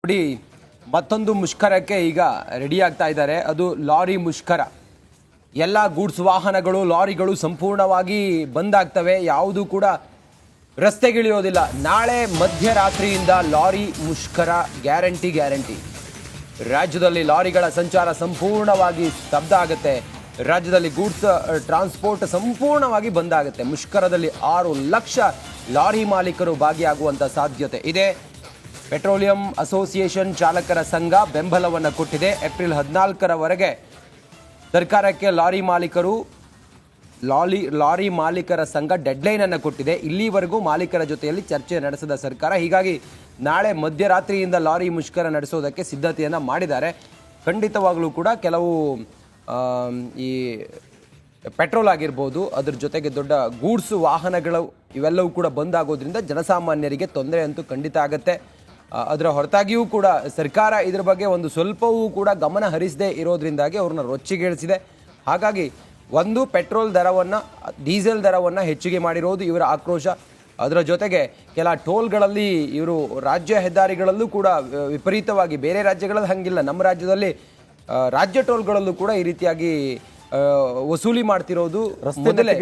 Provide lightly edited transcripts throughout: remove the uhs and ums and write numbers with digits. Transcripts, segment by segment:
ನೋಡಿ ಮತ್ತೊಂದು ಮುಷ್ಕರಕ್ಕೆ ಈಗ ರೆಡಿ ಆಗ್ತಾ ಇದ್ದಾರೆ. ಅದು ಲಾರಿ ಮುಷ್ಕರ. ಎಲ್ಲ ಗೂಡ್ಸ್ ವಾಹನಗಳು ಲಾರಿಗಳು ಸಂಪೂರ್ಣವಾಗಿ ಬಂದ್ ಆಗ್ತವೆ. ಯಾವುದು ಕೂಡ ರಸ್ತೆಗಿಳಿಯೋದಿಲ್ಲ. ನಾಳೆ ಮಧ್ಯರಾತ್ರಿಯಿಂದ ಲಾರಿ ಮುಷ್ಕರ ಗ್ಯಾರಂಟಿ. ರಾಜ್ಯದಲ್ಲಿ ಲಾರಿಗಳ ಸಂಚಾರ ಸಂಪೂರ್ಣವಾಗಿ ಸ್ತಬ್ಧ ಆಗುತ್ತೆ. ರಾಜ್ಯದಲ್ಲಿ ಗೂಡ್ಸ್ ಟ್ರಾನ್ಸ್ಪೋರ್ಟ್ ಸಂಪೂರ್ಣವಾಗಿ ಬಂದ್ ಆಗುತ್ತೆ. ಮುಷ್ಕರದಲ್ಲಿ 6 ಲಕ್ಷ ಲಾರಿ ಮಾಲೀಕರು ಭಾಗಿಯಾಗುವಂತ ಸಾಧ್ಯತೆ ಇದೆ. ಪೆಟ್ರೋಲಿಯಂ ಅಸೋಸಿಯೇಷನ್ ಚಾಲಕರ ಸಂಘ ಬೆಂಬಲವನ್ನು ಕೊಟ್ಟಿದೆ. ಏಪ್ರಿಲ್ 14ರವರೆಗೆ ಸರ್ಕಾರಕ್ಕೆ ಲಾರಿ ಮಾಲೀಕರ ಸಂಘ ಡೆಡ್ಲೈನ್ ಅನ್ನು ಕೊಟ್ಟಿದೆ. ಇಲ್ಲಿವರೆಗೂ ಮಾಲೀಕರ ಜೊತೆಯಲ್ಲಿ ಚರ್ಚೆ ನಡೆಸಿದ ಸರ್ಕಾರ. ಹೀಗಾಗಿ ನಾಳೆ ಮಧ್ಯರಾತ್ರಿಯಿಂದ ಲಾರಿ ಮುಷ್ಕರ ನಡೆಸೋದಕ್ಕೆ ಸಿದ್ಧತೆಯನ್ನು ಮಾಡಿದ್ದಾರೆ. ಖಂಡಿತವಾಗಲೂ ಕೂಡ ಕೆಲವು ಈ ಪೆಟ್ರೋಲ್ ಆಗಿರ್ಬೋದು, ಅದ್ರ ಜೊತೆಗೆ ದೊಡ್ಡ ಗೂಡ್ಸ್ ವಾಹನಗಳು ಇವೆಲ್ಲವೂ ಕೂಡ ಬಂದ್ ಆಗೋದ್ರಿಂದ ಜನಸಾಮಾನ್ಯರಿಗೆ ತೊಂದರೆ ಅಂತೂ ಖಂಡಿತ ಆಗುತ್ತೆ. ಅದರ ಹೊರತಾಗಿಯೂ ಕೂಡ ಸರ್ಕಾರ ಇದ್ರ ಬಗ್ಗೆ ಒಂದು ಸ್ವಲ್ಪವೂ ಕೂಡ ಗಮನ ಹರಿಸದೇ ಇರೋದ್ರಿಂದಾಗಿ ಅವ್ರನ್ನ ರೊಚ್ಚಿಗೇಳಿಸಿದೆ. ಹಾಗಾಗಿ ಒಂದು ಪೆಟ್ರೋಲ್ ದರವನ್ನು, ಡೀಸೆಲ್ ದರವನ್ನು ಹೆಚ್ಚಿಗೆ ಮಾಡಿರೋದು ಇವರ ಆಕ್ರೋಶ. ಅದರ ಜೊತೆಗೆ ಕೆಲ ಟೋಲ್ಗಳಲ್ಲಿ ಇವರು ರಾಜ್ಯ ಹೆದ್ದಾರಿಗಳಲ್ಲೂ ಕೂಡ ವಿಪರೀತವಾಗಿ, ಬೇರೆ ರಾಜ್ಯಗಳಲ್ಲಿ ಹಂಗಿಲ್ಲ, ನಮ್ಮ ರಾಜ್ಯದಲ್ಲಿ ರಾಜ್ಯ ಟೋಲ್ಗಳಲ್ಲೂ ಕೂಡ ಈ ರೀತಿಯಾಗಿ ವಸೂಲಿ ಮಾಡ್ತಿರೋದು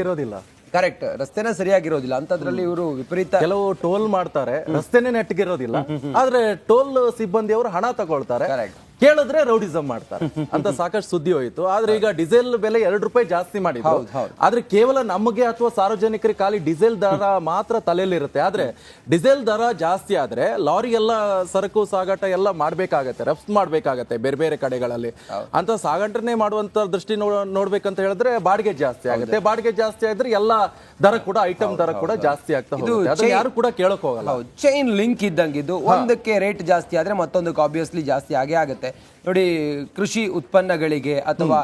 ಇರೋದಿಲ್ಲ. ಕರೆಕ್ಟ್, ರಸ್ತೆನೇ ಸರಿಯಾಗಿರೋದಿಲ್ಲ ಅಂತದ್ರಲ್ಲಿ ಇವರು ವಿಪರೀತ ಕೆಲವು ಟೋಲ್ ಮಾಡ್ತಾರೆ, ರಸ್ತೆನೇ ನೆಟ್ಟಗಿರೋದಿಲ್ಲ. ಆದ್ರೆ ಟೋಲ್ ಸಿಬ್ಬಂದಿಯವರು ಹಣ ತಗೊಳ್ತಾರೆ, ಕೇಳಿದ್ರೆ ರೌಡಿಸಂ ಮಾಡ್ತಾರೆ ಅಂತ ಸಾಕಷ್ಟು ಸುದ್ದಿ ಹೋಯಿತು. ಆದ್ರೆ ಈಗ ಡೀಸೆಲ್ ಬೆಲೆ ₹2 ಜಾಸ್ತಿ ಮಾಡಿದ್ರು. ಆದ್ರೆ ಕೇವಲ ನಮಗೆ ಅಥವಾ ಸಾರ್ವಜನಿಕರಿಗೆ ಖಾಲಿ ಡೀಸೆಲ್ ದರ ಮಾತ್ರ ತಲೆಯಲ್ಲಿರುತ್ತೆ. ಆದ್ರೆ ಡೀಸೆಲ್ ದರ ಜಾಸ್ತಿ ಆದ್ರೆ ಲಾರಿ ಎಲ್ಲ ಸರಕು ಸಾಗಾಟ ಎಲ್ಲ ಮಾಡ್ಬೇಕಾಗತ್ತೆ, ರಫ್ತು ಮಾಡ್ಬೇಕಾಗತ್ತೆ ಬೇರೆ ಬೇರೆ ಕಡೆಗಳಲ್ಲಿ. ಅಂತ ಸಾಗಾಟನೆ ಮಾಡುವಂತ ದೃಷ್ಟಿ ನೋಡ್ಬೇಕಂತ ಹೇಳಿದ್ರೆ ಬಾಡಿಗೆ ಜಾಸ್ತಿ ಆಗುತ್ತೆ. ಬಾಡಿಗೆ ಜಾಸ್ತಿ ಆದ್ರೆ ಎಲ್ಲ ದರ ಕೂಡ, ಐಟಮ್ ದರ ಕೂಡ ಜಾಸ್ತಿ ಆಗ್ತಾ ಹೋಗುತ್ತೆ. ಯಾರು ಕೂಡ ಕೇಳಕ್ ಹೋಗಲ್ಲ. ಚೈನ್ ಲಿಂಕ್ ಇದ್ದಂಗಿದ್ದು, ಒಂದಕ್ಕೆ ರೇಟ್ ಜಾಸ್ತಿ ಆದ್ರೆ ಮತ್ತೊಂದಕ್ಕೆ ಆಬ್ವಿಯಸ್ಲಿ ಜಾಸ್ತಿ ಆಗೇ ಆಗುತ್ತೆ. ನೋಡಿ, ಕೃಷಿ ಉತ್ಪನ್ನಗಳಿಗೆ ಅಥವಾ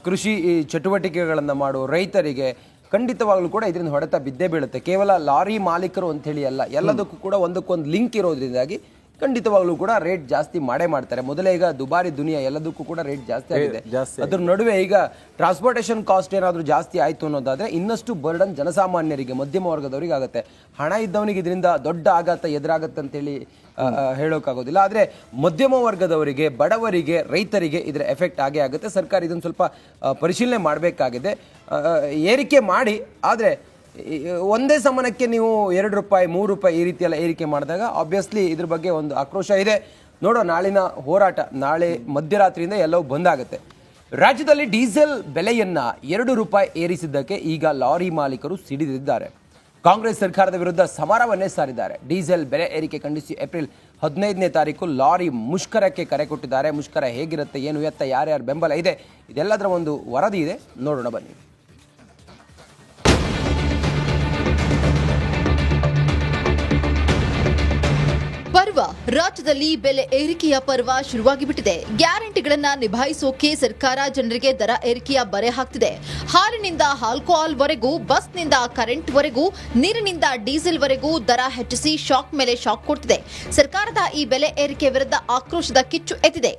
ಕೃಷಿ ಚಟುವಟಿಕೆಗಳನ್ನು ಮಾಡುವ ರೈತರಿಗೆ ಖಂಡಿತವಾಗ್ಲೂ ಕೂಡ ಇದರಿಂದ ಹೊಡೆತ ಬಿದ್ದೇ ಬೀಳುತ್ತೆ. ಕೇವಲ ಲಾರಿ ಮಾಲೀಕರು ಅಂತ ಹೇಳಿ ಅಲ್ಲ, ಎಲ್ಲದಕ್ಕೂ ಕೂಡ ಒಂದಕ್ಕೊಂದು ಲಿಂಕ್ ಇರೋದ್ರಿಂದಾಗಿ ಖಂಡಿತವಾಗ್ಲೂ ಕೂಡ ರೇಟ್ ಜಾಸ್ತಿ ಮಾಡೇ ಮಾಡ್ತಾರೆ. ಮೊದಲೇ ಈಗ ದುಬಾರಿ ದುನಿಯಾ, ಎಲ್ಲದಕ್ಕೂ ಕೂಡ ರೇಟ್ ಜಾಸ್ತಿ ಆಗಿದೆ. ಅದ್ರ ನಡುವೆ ಈಗ ಟ್ರಾನ್ಸ್ಪೋರ್ಟೇಷನ್ ಕಾಸ್ಟ್ ಏನಾದರೂ ಜಾಸ್ತಿ ಆಯ್ತು ಅನ್ನೋದಾದ್ರೆ ಇನ್ನಷ್ಟು ಬರ್ಡನ್ ಜನಸಾಮಾನ್ಯರಿಗೆ, ಮಧ್ಯಮ ವರ್ಗದವರಿಗೆ ಆಗುತ್ತೆ. ಹಣ ಇದ್ದವನಿಗೆ ಇದರಿಂದ ದೊಡ್ಡ ಆಘಾತ ಎದುರಾಗತ್ತೆ ಅಂತೇಳಿ ಹೇಳೋಕ್ಕಾಗೋದಿಲ್ಲ. ಆದರೆ ಮಧ್ಯಮ ವರ್ಗದವರಿಗೆ, ಬಡವರಿಗೆ, ರೈತರಿಗೆ ಇದರ ಎಫೆಕ್ಟ್ ಆಗೇ ಆಗುತ್ತೆ. ಸರ್ಕಾರ ಇದನ್ನು ಸ್ವಲ್ಪ ಪರಿಶೀಲನೆ ಮಾಡಬೇಕಾಗಿದೆ. ಏರಿಕೆ ಮಾಡಿ, ಆದರೆ ಒಂದೇ ಸಮನಕ್ಕೆ ನೀವು ₹2, ₹3 ಈ ರೀತಿ ಎಲ್ಲ ಏರಿಕೆ ಮಾಡಿದಾಗ ಆಬ್ವಿಯಸ್ಲಿ ಇದ್ರ ಬಗ್ಗೆ ಒಂದು ಆಕ್ರೋಶ ಇದೆ. ನೋಡೋ, ನಾಳಿನ ಹೋರಾಟ, ನಾಳೆ ಮಧ್ಯರಾತ್ರಿಯಿಂದ ಎಲ್ಲವೂ ಬಂದಾಗುತ್ತೆ. ರಾಜ್ಯದಲ್ಲಿ ಡೀಸೆಲ್ ಬೆಲೆಯನ್ನ ₹2 ಏರಿಸಿದ್ದಕ್ಕೆ ಈಗ ಲಾರಿ ಮಾಲೀಕರು ಸಿಡಿದಿದ್ದಾರೆ. ಕಾಂಗ್ರೆಸ್ ಸರ್ಕಾರದ ವಿರುದ್ಧ ಸಮರವನ್ನೇ ಸಾರಿದ್ದಾರೆ. ಡೀಸೆಲ್ ಬೆಲೆ ಏರಿಕೆ ಖಂಡಿಸಿ ಏಪ್ರಿಲ್ 15ನೇ ತಾರೀಕು ಲಾರಿ ಮುಷ್ಕರಕ್ಕೆ ಕರೆ ಕೊಟ್ಟಿದ್ದಾರೆ. ಮುಷ್ಕರ ಹೇಗಿರುತ್ತೆ, ಏನು ಎತ್ತ, ಯಾರ್ಯಾರು ಬೆಂಬಲ ಇದೆ, ಇದೆಲ್ಲದರ ಒಂದು ವರದಿ ಇದೆ, ನೋಡೋಣ ಬನ್ನಿ. ಪರ್ವ ರಾಜ್ಯದಲ್ಲಿ ಬೆಲೆ ಏರಿಕೆಯ ಪರ್ವ ಶುರುವಾಗಿಬಿಟ್ಟಿದೆ. ಗ್ಯಾರಂಟಿಗಳನ್ನ ನಿಭಾಯಿಸೋಕೆ ಸರ್ಕಾರ ಜನರಿಗೆ ದರ ಏರಿಕೆಯ ಬರೆ ಹಾಕ್ತಿದೆ. ಹಾಲಿನಿಂದ ಆಲ್ಕೋಹಾಲ್ ವರೆಗೂ, ಬಸ್ನಿಂದ ಕರೆಂಟ್ ವರೆಗೂ, ನೀರಿನಿಂದ ಡೀಸೆಲ್ ವರೆಗೂ ದರ ಹೆಚ್ಚಿಸಿ ಶಾಕ್ ಮೇಲೆ ಶಾಕ್ ಕೊಡ್ತಿದೆ. ಸರ್ಕಾರದ ಈ ಬೆಲೆ ಏರಿಕೆ ವಿರುದ್ಧ ಆಕ್ರೋಶದ ಕಿಚ್ಚು ಎದ್ದಿದೆ.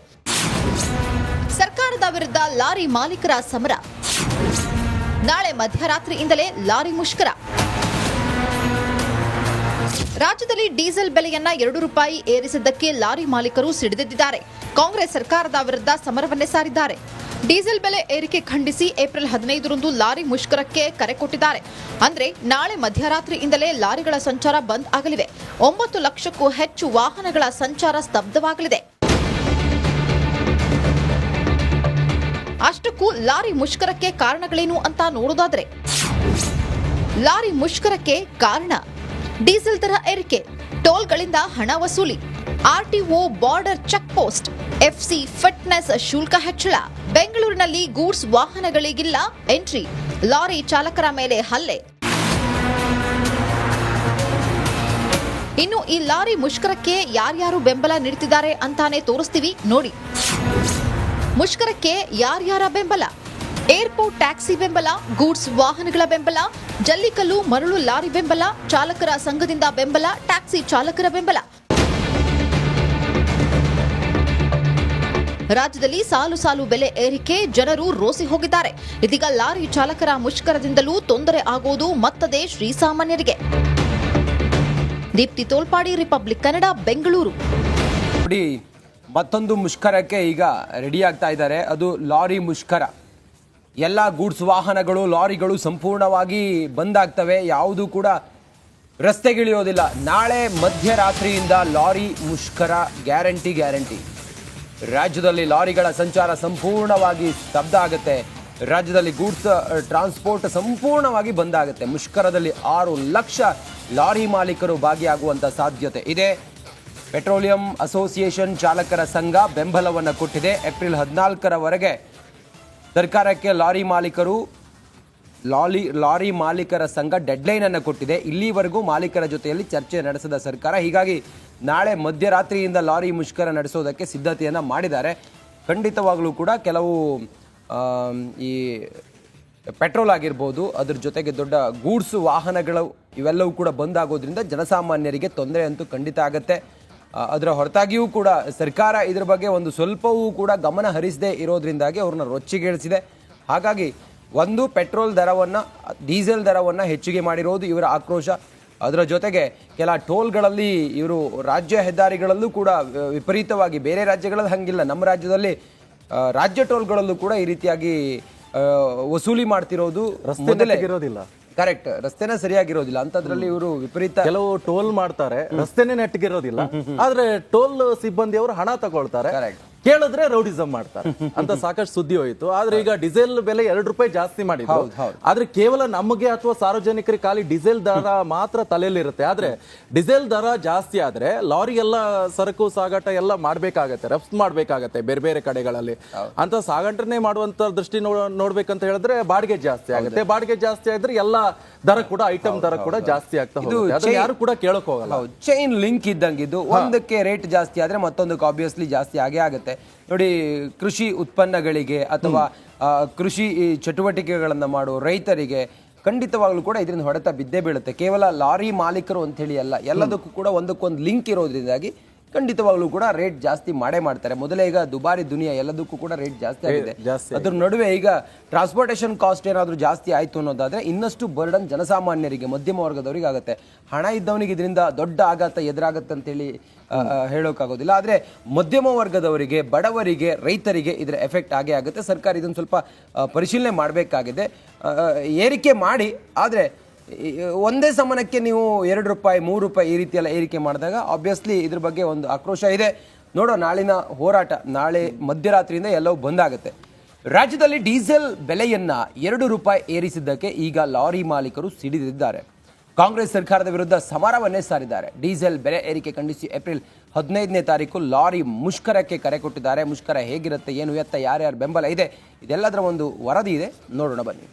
ಸರ್ಕಾರದ ವಿರುದ್ಧ ಲಾರಿ ಮಾಲೀಕರ ಸಮರ. ನಾಳೆ ಮಧ್ಯರಾತ್ರಿಯಿಂದಲೇ ಲಾರಿ ಮುಷ್ಕರ. ರಾಜ್ಯದಲ್ಲಿ ಡೀಸೆಲ್ ಬೆಲೆಯನ್ನ ₹2 ಏರಿಸಿದ್ದಕ್ಕೆ ಲಾರಿ ಮಾಲೀಕರು ಸಿಡಿದೆದ್ದಿದ್ದಾರೆ. ಕಾಂಗ್ರೆಸ್ ಸರ್ಕಾರದ ವಿರುದ್ಧ ಸಮರವನ್ನೇ ಸಾರಿದ್ದಾರೆ. ಡೀಸೆಲ್ ಬೆಲೆ ಏರಿಕೆ ಖಂಡಿಸಿ ಏಪ್ರಿಲ್ 15ರಂದು ಲಾರಿ ಮುಷ್ಕರಕ್ಕೆ ಕರೆ ಕೊಟ್ಟಿದ್ದಾರೆ. ಅಂದ್ರೆ ನಾಳೆ ಮಧ್ಯರಾತ್ರಿಯಿಂದಲೇ ಲಾರಿಗಳ ಸಂಚಾರ ಬಂದ್ ಆಗಲಿವೆ. 9 ಲಕ್ಷಕ್ಕೂ ಹೆಚ್ಚು ವಾಹನಗಳ ಸಂಚಾರ ಸ್ತಬ್ಧವಾಗಲಿದೆ. ಅಷ್ಟಕ್ಕೂ ಲಾರಿ ಮುಷ್ಕರಕ್ಕೆ ಕಾರಣಗಳೇನು ಅಂತ ನೋಡೋದಾದ್ರೆ, ಲಾರಿ ಮುಷ್ಕರಕ್ಕೆ ಕಾರಣ ಡೀಸೆಲ್ ದರ ಏರಿಕೆ, ಟೋಲ್ಗಳಿಂದ ಹಣ ವಸೂಲಿ, RTO border check post, FC fitness ಶುಲ್ಕ ಹೆಚ್ಚಳ, ಬೆಂಗಳೂರಿನಲ್ಲಿ ಗೂಡ್ಸ್ ವಾಹನಗಳಿಗಿಲ್ಲ ಎಂಟ್ರಿ, ಲಾರಿ ಚಾಲಕರ ಮೇಲೆ ಹಲ್ಲೆ. ಇನ್ನು ಈ ಲಾರಿ ಮುಷ್ಕರಕ್ಕೆ ಯಾರ್ಯಾರು ಬೆಂಬಲ ನೀಡುತ್ತಿದ್ದಾರೆ ಅಂತಾನೆ ತೋರಿಸ್ತೀವಿ ನೋಡಿ. ಮುಷ್ಕರಕ್ಕೆ ಯಾರ್ಯಾರ ಬೆಂಬಲ: ಏರ್ಪೋರ್ಟ್ ಟ್ಯಾಕ್ಸಿ ಬೆಂಬಲ, ಗೂಡ್ಸ್ ವಾಹನಗಳ ಬೆಂಬಲ, ಜಲ್ಲಿಕಲ್ಲು ಮರಳು ಲಾರಿ ಬೆಂಬಲ, ಚಾಲಕರ ಸಂಘದಿಂದ ಬೆಂಬಲ, ಟ್ಯಾಕ್ಸಿ ಚಾಲಕರ ಬೆಂಬಲ. ರಾಜ್ಯದಲ್ಲಿ ಸಾಲು ಸಾಲು ಬೆಲೆ ಏರಿಕೆ, ಜನರು ರೋಸಿ ಹೋಗಿದ್ದಾರೆ. ಇದೀಗ ಲಾರಿ ಚಾಲಕರ ಮುಷ್ಕರದಿಂದಲೂ ತೊಂದರೆ ಆಗೋದು ಮತ್ತದೇ ಶ್ರೀಸಾಮಾನ್ಯರಿಗೆ. ದೀಪ್ತಿ ತೋಲ್ಪಾಡಿ, ರಿಪಬ್ಲಿಕ್ ಕನ್ನಡ, ಬೆಂಗಳೂರು. ನೋಡಿ, ಮತ್ತೊಂದು ಮುಷ್ಕರಕ್ಕೆ ಈಗ ರೆಡಿ ಆಗ್ತಾ ಇದ್ದಾರೆ. ಅದು ಲಾರಿ ಮುಷ್ಕರ. ಎಲ್ಲ ಗೂಡ್ಸ್ ವಾಹನಗಳು, ಲಾರಿಗಳು ಸಂಪೂರ್ಣವಾಗಿ ಬಂದ್ ಆಗ್ತವೆ. ಯಾವುದು ಕೂಡ ರಸ್ತೆಗಿಳಿಯೋದಿಲ್ಲ. ನಾಳೆ ಮಧ್ಯರಾತ್ರಿಯಿಂದ ಲಾರಿ ಮುಷ್ಕರ ಗ್ಯಾರಂಟಿ. ರಾಜ್ಯದಲ್ಲಿ ಲಾರಿಗಳ ಸಂಚಾರ ಸಂಪೂರ್ಣವಾಗಿ ಸ್ತಬ್ಧ ಆಗುತ್ತೆ. ರಾಜ್ಯದಲ್ಲಿ ಗೂಡ್ಸ್ ಟ್ರಾನ್ಸ್ಪೋರ್ಟ್ ಸಂಪೂರ್ಣವಾಗಿ ಬಂದ್ ಆಗುತ್ತೆ. ಮುಷ್ಕರದಲ್ಲಿ 6 ಲಕ್ಷ ಲಾರಿ ಮಾಲೀಕರು ಭಾಗಿಯಾಗುವಂಥ ಸಾಧ್ಯತೆ ಇದೆ. ಪೆಟ್ರೋಲಿಯಂ ಅಸೋಸಿಯೇಷನ್ ಚಾಲಕರ ಸಂಘ ಬೆಂಬಲವನ್ನು ಕೊಟ್ಟಿದೆ. ಏಪ್ರಿಲ್ 14ರವರೆಗೆ ಸರ್ಕಾರಕ್ಕೆ ಲಾರಿ ಮಾಲೀಕರ ಸಂಘ ಡೆಡ್ಲೈನ್ ಅನ್ನು ಕೊಟ್ಟಿದೆ. ಇಲ್ಲಿವರೆಗೂ ಮಾಲೀಕರ ಜೊತೆಯಲ್ಲಿ ಚರ್ಚೆ ನಡೆಸಿದ ಸರ್ಕಾರ, ಹೀಗಾಗಿ ನಾಳೆ ಮಧ್ಯರಾತ್ರಿಯಿಂದ ಲಾರಿ ಮುಷ್ಕರ ನಡೆಸೋದಕ್ಕೆ ಸಿದ್ಧತೆಯನ್ನು ಮಾಡಿದ್ದಾರೆ. ಖಂಡಿತವಾಗಲೂ ಕೂಡ ಕೆಲವು ಈ ಪೆಟ್ರೋಲ್ ಆಗಿರ್ಬೋದು, ಅದ್ರ ಜೊತೆಗೆ ದೊಡ್ಡ ಗೂಡ್ಸ್ ವಾಹನಗಳು ಇವೆಲ್ಲವೂ ಕೂಡ ಬಂದಾಗೋದ್ರಿಂದ ಜನಸಾಮಾನ್ಯರಿಗೆ ತೊಂದರೆ ಅಂತೂ ಖಂಡಿತ ಆಗುತ್ತೆ. ಅದರ ಹೊರತಾಗಿಯೂ ಕೂಡ ಸರ್ಕಾರ ಇದರ ಬಗ್ಗೆ ಒಂದು ಸ್ವಲ್ಪವೂ ಕೂಡ ಗಮನ ಹರಿಸದೇ ಇರೋದ್ರಿಂದಾಗಿ ಅವ್ರನ್ನ ರೊಚ್ಚಿಗೇಳಿಸಿದೆ. ಹಾಗಾಗಿ ಒಂದು ಪೆಟ್ರೋಲ್ ದರವನ್ನು, ಡೀಸೆಲ್ ದರವನ್ನು ಹೆಚ್ಚಿಗೆ ಮಾಡಿರೋದು ಇವರ ಆಕ್ರೋಶ. ಅದರ ಜೊತೆಗೆ ಕೆಲ ಟೋಲ್ಗಳಲ್ಲಿ ಇವರು ರಾಜ್ಯ ಹೆದ್ದಾರಿಗಳಲ್ಲೂ ಕೂಡ ವಿಪರೀತವಾಗಿ, ಬೇರೆ ರಾಜ್ಯಗಳಲ್ಲಿ ಹಂಗಿಲ್ಲ, ನಮ್ಮ ರಾಜ್ಯದಲ್ಲಿ ರಾಜ್ಯ ಟೋಲ್ಗಳಲ್ಲೂ ಕೂಡ ಈ ರೀತಿಯಾಗಿ ವಸೂಲಿ ಮಾಡ್ತಿರೋದು ಮೊದಲೇ ಇರೋದಿಲ್ಲ. ಕರೆಕ್ಟ್, ರಸ್ತೆನೇ ಸರಿಯಾಗಿರೋದಿಲ್ಲ ಅಂತದ್ರಲ್ಲಿ ಇವರು ವಿಪರೀತ ಕೆಲವು ಟೋಲ್ ಮಾಡ್ತಾರೆ, ರಸ್ತೆನೇ ನೆಟ್ಟಗಿರೋದಿಲ್ಲ. ಆದ್ರೆ ಟೋಲ್ ಸಿಬ್ಬಂದಿಯವರು ಹಣ ತಗೊಳ್ತಾರೆ, ಕೇಳಿದ್ರೆ ರೌಡಿಸಂ ಮಾಡ್ತಾರೆ ಅಂತ ಸಾಕಷ್ಟು ಸುದ್ದಿ ಹೋಯಿತು. ಆದ್ರೆ ಈಗ ಡೀಸೆಲ್ ಬೆಲೆ 2 ರೂಪಾಯಿ ಜಾಸ್ತಿ ಮಾಡಿದ್ರು. ಆದ್ರೆ ಕೇವಲ ನಮಗೆ ಅಥವಾ ಸಾರ್ವಜನಿಕರಿಗೆ ಖಾಲಿ ಡೀಸೆಲ್ ದರ ಮಾತ್ರ ತಲೆಯಲ್ಲಿರುತ್ತೆ. ಆದ್ರೆ ಡೀಸೆಲ್ ದರ ಜಾಸ್ತಿ ಆದ್ರೆ ಲಾರಿ ಎಲ್ಲ ಸರಕು ಸಾಗಾಟ ಎಲ್ಲ ಮಾಡ್ಬೇಕಾಗತ್ತೆ, ರಫ್ತು ಮಾಡ್ಬೇಕಾಗತ್ತೆ ಬೇರೆ ಬೇರೆ ಕಡೆಗಳಲ್ಲಿ. ಅಂತ ಸಾಗಾಟನೆ ಮಾಡುವಂತ ದೃಷ್ಟಿ ನೋಡ್ಬೇಕಂತ ಹೇಳಿದ್ರೆ ಬಾಡಿಗೆ ಜಾಸ್ತಿ ಆಗುತ್ತೆ. ಬಾಡಿಗೆ ಜಾಸ್ತಿ ಆದ್ರೆ ಎಲ್ಲ ದರ ಕೂಡ, ಐಟಮ್ ದರ ಕೂಡ ಜಾಸ್ತಿ ಆಗ್ತಾ ಹೋಗುತ್ತೆ. ಅದು ಯಾರು ಕೂಡ ಕೇಳಕ್ ಹೋಗಲ್ಲ. ಚೈನ್ ಲಿಂಕ್ ಇದ್ದಂಗಿದ್ದು, ಒಂದಕ್ಕೆ ರೇಟ್ ಜಾಸ್ತಿ ಆದ್ರೆ ಮತ್ತೊಂದಕ್ಕೆ ಆಬ್ವಿಯಸ್ಲಿ ಜಾಸ್ತಿ ಆಗೇ ಆಗುತ್ತೆ. ನೋಡಿ, ಕೃಷಿ ಉತ್ಪನ್ನಗಳಿಗೆ ಅಥವಾ ಕೃಷಿ ಚಟುವಟಿಕೆಗಳನ್ನು ಮಾಡೋ ರೈತರಿಗೆ ಖಂಡಿತವಾಗ್ಲೂ ಕೂಡ ಇದರಿಂದ ಹೊಡೆತ ಬಿದ್ದೇ ಬೀಳುತ್ತೆ. ಕೇವಲ ಲಾರಿ ಮಾಲೀಕರು ಅಂತ ಹೇಳಿ ಅಲ್ಲ, ಎಲ್ಲದಕ್ಕೂ ಕೂಡ ಒಂದಕ್ಕೊಂದು ಲಿಂಕ್ ಇರೋದ್ರಿಂದಾಗಿ ಖಂಡಿತವಾಗ್ಲೂ ಕೂಡ ರೇಟ್ ಜಾಸ್ತಿ ಮಾಡೇ ಮಾಡ್ತಾರೆ. ಮೊದಲೇ ಈಗ ದುಬಾರಿ ದುನಿಯಾ, ಎಲ್ಲದಕ್ಕೂ ಕೂಡ ರೇಟ್ ಜಾಸ್ತಿ ಆಗಿದೆ. ಅದ್ರ ನಡುವೆ ಈಗ ಟ್ರಾನ್ಸ್ಪೋರ್ಟೇಷನ್ ಕಾಸ್ಟ್ ಏನಾದರೂ ಜಾಸ್ತಿ ಆಯಿತು ಅನ್ನೋದಾದ್ರೆ ಇನ್ನಷ್ಟು ಬರ್ಡನ್ ಜನಸಾಮಾನ್ಯರಿಗೆ, ಮಧ್ಯಮ ವರ್ಗದವರಿಗೆ ಆಗುತ್ತೆ. ಹಣ ಇದ್ದವನಿಗೆ ಇದರಿಂದ ದೊಡ್ಡ ಆಘಾತ ಎದುರಾಗತ್ತೆ ಅಂತೇಳಿ ಹೇಳೋಕ್ಕಾಗೋದಿಲ್ಲ. ಆದರೆ ಮಧ್ಯಮ ವರ್ಗದವರಿಗೆ, ಬಡವರಿಗೆ, ರೈತರಿಗೆ ಇದರ ಎಫೆಕ್ಟ್ ಆಗೇ ಆಗುತ್ತೆ. ಸರ್ಕಾರ ಇದನ್ನು ಸ್ವಲ್ಪ ಪರಿಶೀಲನೆ ಮಾಡಬೇಕಾಗಿದೆ. ಏರಿಕೆ ಮಾಡಿ, ಆದರೆ ಒಂದೇ ಸಮನಕ್ಕೆ ನೀವು 2 ರೂಪಾಯಿ 3 ರೂಪಾಯಿ ಈ ರೀತಿ ಎಲ್ಲ ಏರಿಕೆ ಮಾಡಿದಾಗ ಆಬ್ವಿಯಸ್ಲಿ ಇದ್ರ ಬಗ್ಗೆ ಒಂದು ಆಕ್ರೋಶ ಇದೆ. ನೋಡೋ, ನಾಳಿನ ಹೋರಾಟ, ನಾಳೆ ಮಧ್ಯರಾತ್ರಿಯಿಂದ ಎಲ್ಲವೂ ಬಂದಾಗುತ್ತೆ. ರಾಜ್ಯದಲ್ಲಿ ಡೀಸೆಲ್ ಬೆಲೆಯನ್ನ 2 ರೂಪಾಯಿ ಏರಿಸಿದ್ದಕ್ಕೆ ಈಗ ಲಾರಿ ಮಾಲೀಕರು ಸಿಡಿದಿದ್ದಾರೆ. ಕಾಂಗ್ರೆಸ್ ಸರ್ಕಾರದ ವಿರುದ್ಧ ಸಮರವನ್ನೇ ಸಾರಿದ್ದಾರೆ. ಡೀಸೆಲ್ ಬೆಲೆ ಏರಿಕೆ ಖಂಡಿಸಿ ಏಪ್ರಿಲ್ 15ನೇ ತಾರೀಕು ಲಾರಿ ಮುಷ್ಕರಕ್ಕೆ ಕರೆ ಕೊಟ್ಟಿದ್ದಾರೆ. ಮುಷ್ಕರ ಹೇಗಿರುತ್ತೆ, ಏನು ಎತ್ತ, ಯಾರ್ಯಾರು ಬೆಂಬಲ ಇದೆ, ಇದೆಲ್ಲದರ ಒಂದು ವರದಿ ಇದೆ, ನೋಡೋಣ ಬನ್ನಿ.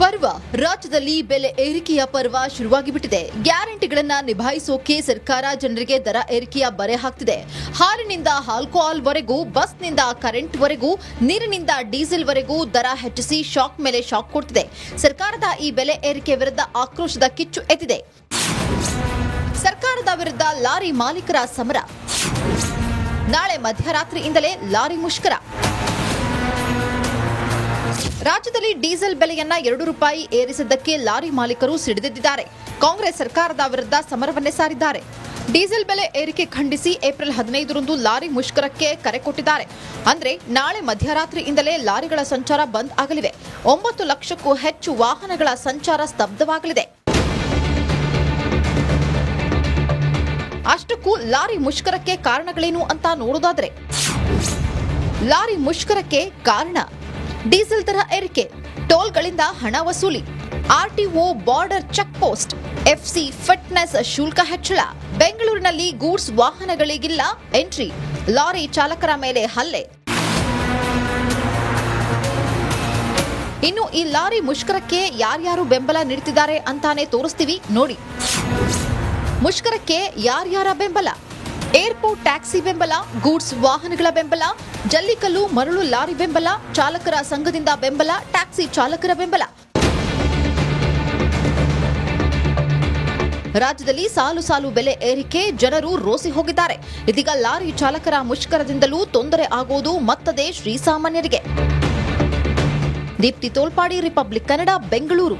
ಪರ್ವ ರಾಜ್ಯದಲ್ಲಿ ಬೆಲೆ ಏರಿಕೆಯ ಪರ್ವ ಶುರುವಾಗಿಬಿಟ್ಟಿದೆ. ಗ್ಯಾರಂಟಿಗಳನ್ನ ನಿಭಾಯಿಸೋಕೆ ಸರ್ಕಾರ ಜನರಿಗೆ ದರ ಏರಿಕೆಯ ಬರೆ ಹಾಕ್ತಿದೆ. ಹಾಲಿನಿಂದ ಆಲ್ಕೋಹಾಲ್ ವರೆಗೂ, ಬಸ್ನಿಂದ ಕರೆಂಟ್ ವರೆಗೂ, ನೀರಿನಿಂದ ಡೀಸೆಲ್ ವರೆಗೂ ದರ ಹೆಚ್ಚಿಸಿ ಶಾಕ್ ಮೇಲೆ ಶಾಕ್ ಕೊಡ್ತಿದೆ. ಸರ್ಕಾರದ ಈ ಬೆಲೆ ಏರಿಕೆ ವಿರುದ್ಧ ಆಕ್ರೋಶದ ಕಿಚ್ಚು ಎದ್ದಿದೆ. ಸರ್ಕಾರದ ವಿರುದ್ಧ ಲಾರಿ ಮಾಲೀಕರ ಸಮರ. ನಾಳೆ ಮಧ್ಯರಾತ್ರಿಯಿಂದಲೇ ಲಾರಿ ಮುಷ್ಕರ. ರಾಜ್ಯದಲ್ಲಿ ಡೀಸೆಲ್ ಬೆಲೆಯನ್ನ 2 ರೂಪಾಯಿ ಏರಿಸಿದ್ದಕ್ಕೆ ಲಾರಿ ಮಾಲೀಕರು ಸಿಡಿದೆದ್ದಿದ್ದಾರೆ. ಕಾಂಗ್ರೆಸ್ ಸರ್ಕಾರದ ವಿರುದ್ಧ ಸಮರವನ್ನೇ ಸಾರಿದ್ದಾರೆ. ಡೀಸೆಲ್ ಬೆಲೆ ಏರಿಕೆ ಖಂಡಿಸಿ ಏಪ್ರಿಲ್ 15ರಂದು ಲಾರಿ ಮುಷ್ಕರಕ್ಕೆ ಕರೆ ಕೊಟ್ಟಿದ್ದಾರೆ. ಅಂದ್ರೆ ನಾಳೆ ಮಧ್ಯರಾತ್ರಿಯಿಂದಲೇ ಲಾರಿಗಳ ಸಂಚಾರ ಬಂದ್ ಆಗಲಿವೆ. 9 ಲಕ್ಷಕ್ಕೂ ಹೆಚ್ಚು ವಾಹನಗಳ ಸಂಚಾರ ಸ್ತಬ್ಧವಾಗಲಿದೆ. ಅಷ್ಟಕ್ಕೂ ಲಾರಿ ಮುಷ್ಕರಕ್ಕೆ ಕಾರಣಗಳೇನು ಅಂತ ನೋಡೋದಾದ್ರೆ, ಲಾರಿ ಮುಷ್ಕರಕ್ಕೆ ಕಾರಣ ಡೀಸೆಲ್ ದರ ಏರಿಕೆ, ಟೋಲ್ಗಳಿಂದ ಹಣ ವಸೂಲಿ, RTO border check post, FC fitness ಶುಲ್ಕ ಹೆಚ್ಚಳ, ಬೆಂಗಳೂರಿನಲ್ಲಿ ಗೂಡ್ಸ್ ವಾಹನಗಳಿಗಿಲ್ಲ ಎಂಟ್ರಿ, ಲಾರಿ ಚಾಲಕರ ಮೇಲೆ ಹಲ್ಲೆ. ಇನ್ನು ಈ ಲಾರಿ ಮುಷ್ಕರಕ್ಕೆ ಯಾರ್ಯಾರು ಬೆಂಬಲ ನೀಡುತ್ತಿದ್ದಾರೆ ಅಂತಾನೆ ತೋರಿಸ್ತೀವಿ ನೋಡಿ. ಮುಷ್ಕರಕ್ಕೆ ಯಾರ್ಯಾರ ಬೆಂಬಲ: ಏರ್ಪೋರ್ಟ್ ಟ್ಯಾಕ್ಸಿ ಬೆಂಬಲ, ಗೂಡ್ಸ್ ವಾಹನಗಳ ಬೆಂಬಲ, ಜಲ್ಲಿಕಲ್ಲು ಮರಳು ಲಾರಿ ಬೆಂಬಲ, ಚಾಲಕರ ಸಂಘದಿಂದ ಬೆಂಬಲ, ಟ್ಯಾಕ್ಸಿ ಚಾಲಕರ ಬೆಂಬಲ. ರಾಜ್ಯದಲ್ಲಿ ಸಾಲು ಸಾಲು ಬೆಲೆ ಏರಿಕೆ, ಜನರು ರೋಸಿ ಹೋಗಿದ್ದಾರೆ. ಇದೀಗ ಲಾರಿ ಚಾಲಕರ ಮುಷ್ಕರದಿಂದಲೂ ತೊಂದರೆ ಆಗೋದು ಮತ್ತದೇ ಶ್ರೀಸಾಮಾನ್ಯರಿಗೆ. ದೀಪ್ತಿ ತೋಳ್ಪಾಡಿ, ರಿಪಬ್ಲಿಕ್ ಕನ್ನಡ, ಬೆಂಗಳೂರು.